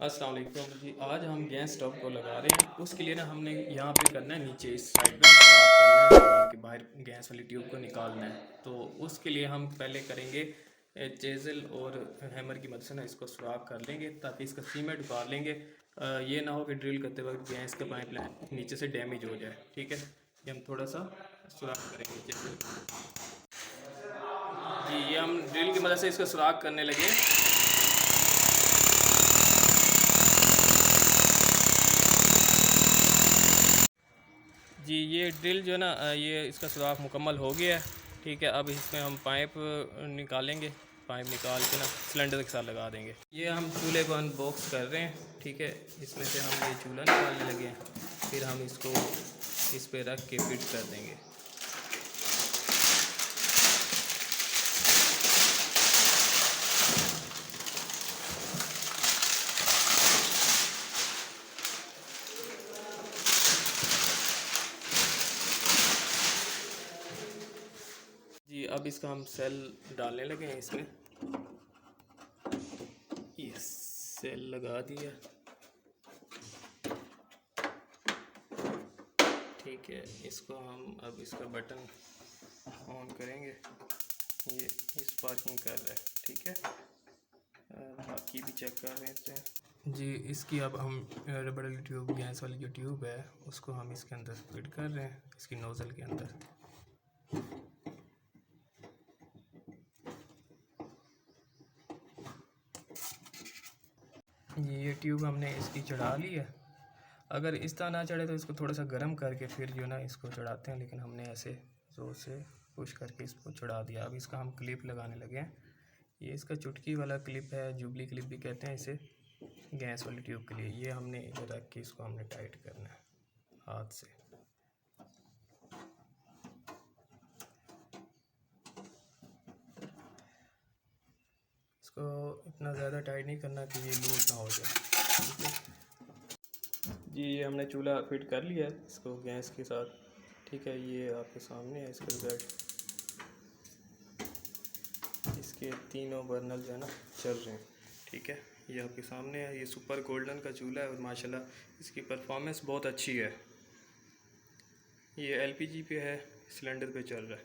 अस्सलाम वालेकुम जी। आज हम गैस स्टोव को लगा रहे हैं। उसके लिए ना हमने यहाँ पे करना है, नीचे इस साइड में सुराख करना है, दीवार के बाहर गैस वाली ट्यूब को निकालना है। तो उसके लिए हम पहले करेंगे चेज़ल और हैमर की मदद से ना इसको सुराख कर लेंगे, ताकि इसका सीमेंट उतार लेंगे। ये ना हो कि ड्रिल करते वक्त गैस का पाइप नीचे से डैमेज हो जाए। ठीक है, ये हम थोड़ा सा सुराख करेंगे चेज़ल। जी, ये हम ड्रिल की मदद से इसका सुराख करने लगे। जी, ये ड्रिल जो है ना, ये इसका सुराख मुकम्मल हो गया है। ठीक है, अब इसमें हम पाइप निकालेंगे। पाइप निकाल के ना सिलेंडर के साथ लगा देंगे। ये हम चूल्हे को अनबॉक्स कर रहे हैं। ठीक है, इसमें से हम ये चूल्हा निकालने लगे हैं। फिर हम इसको इस पे रख के फिट कर देंगे। जी, अब इसका हम सेल डालने लगे हैं इसमें। ये सेल लगा दिया। ठीक है, इसको हम अब इसका बटन ऑन करेंगे। ये इस पार्किंग कर रहा है। ठीक है, बाकी भी चेक कर लेते हैं। जी, इसकी अब हम रबड़ वाली ट्यूब, गैस वाली जो ट्यूब है, उसको हम इसके अंदर फिट कर रहे हैं, इसकी नोज़ल के अंदर। ये ट्यूब हमने इसकी चढ़ा ली है। अगर इस तरह ना चढ़े तो इसको थोड़ा सा गर्म करके फिर जो ना इसको चढ़ाते हैं, लेकिन हमने ऐसे ज़ोर से पुश करके इसको चढ़ा दिया। अब इसका हम क्लिप लगाने लगे हैं। ये इसका चुटकी वाला क्लिप है, जुबली क्लिप भी कहते हैं इसे, गैस वाली ट्यूब के लिए। ये हमने इधर रख के इसको हमने टाइट करना है हाथ से। इसको इतना ज़्यादा टाइट नहीं करना कि ये लूज ना हो जाए। ठीक है जी, ये हमने चूल्हा फिट कर लिया है इसको गैस के साथ। ठीक है, ये आपके सामने है इसका रिजल्ट। इसके तीनों बर्नल जो है ना चल रहे हैं। ठीक है, ये आपके सामने है। ये सुपर गोल्डन का चूल्हा है और माशाल्लाह इसकी परफॉर्मेंस बहुत अच्छी है। ये एलपीजी पे है, सिलेंडर पे चल रहा है।